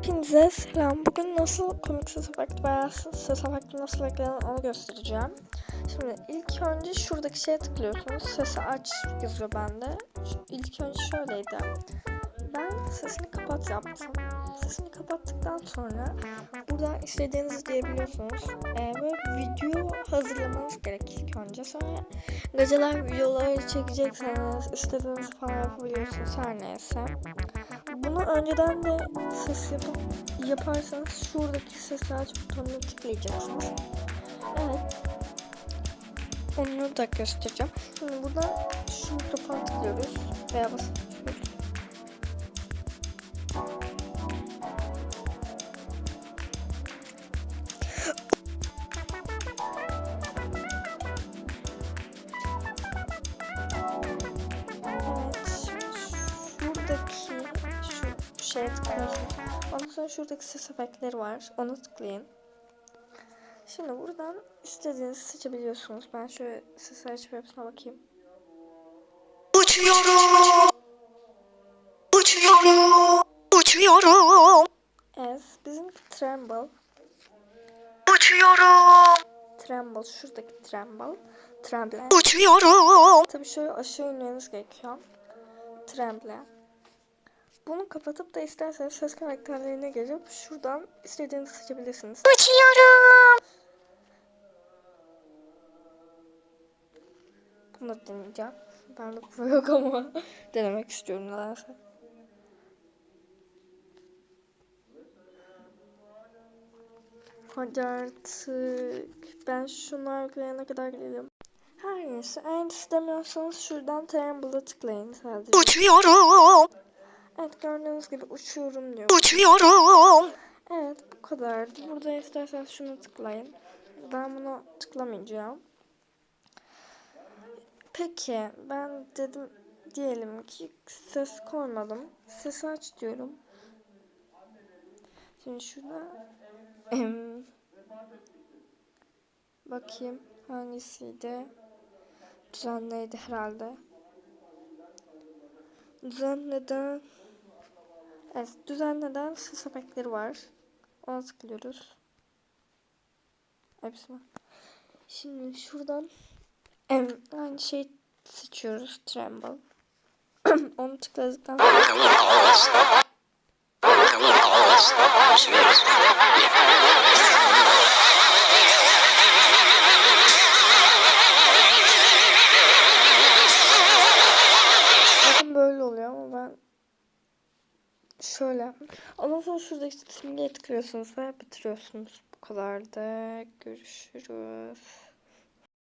Hepinize selam. Bugün nasıl komik ses efekti veya ses efekti nasıl eklenir onu göstereceğim. Şimdi ilk önce şuradaki şeye tıklıyorsunuz. Sesi aç yazıyor bende. İlk önce şöyleydi. Ben sesini kapat yaptım. Sesini kapattıktan sonra buradan istediğinizi diyebiliyorsunuz. Böyle video hazırlamanız gerek ilk önce. Sonra geceler videoları çekecekseniz istediğiniz falan yapabiliyorsunuz her neyse. Bunu önceden de ses yaparsanız şuradaki sesi aç butonuna tıklayacaksınız. Evet. Onu da göstereceğim. Şimdi buradan şu mikrofona tıklıyoruz. Veya basıyoruz. Şuradaki şeye tıklıyorsunuz. Ondan sonra şuradaki ses efektleri var. Ona tıklayın. Şimdi buradan istediğinizi seçebiliyorsunuz. Ben şöyle sesi açıp hepsine bakayım. Uçuyorum. Uçuyorum. Uçuyorum. Evet, bizim Tremble. Uçuyorum. Tremble, şuradaki Tremble. Tremble. Uçuyorum. Tabii şöyle aşağı inmeniz gerekiyor. Tremble. Bunu kapatıp da isterseniz ses karakterlerine gelip şuradan istediğinizi seçebilirsiniz. Uçuyorum. Bunu da deneyeceğim. Ben de bu yok ama denemek istiyorum nedense. Hadi artık. Ben şunu arkalayana kadar gidelim. Her neyse, eğer istemiyorsanız şuradan Tremble'a tıklayın sadece. Uçuyorum. Evet, gördüğünüz gibi uçuyorum diyor. Uçuyorum. Evet, bu kadardı. Burada isterseniz şunu tıklayın. Ben bunu tıklamayacağım. Peki ben diyelim ki ses koymadım. Sesi aç diyorum. Şimdi şurada bakayım hangisiydi? Düzenleydi herhalde. Düzenleden, evet, düzenleden ses efektleri var. Ona tıklıyoruz. Hepsine. Şimdi şuradan aynı şeyi seçiyoruz. Tremble. Onu tıkladıktan sonra bakın böyle oluyor ama ben şöyle. Ondan sonra şuradaki simgeye tıklıyorsunuz ve bitiriyorsunuz. Bu kadar da görüşürüz.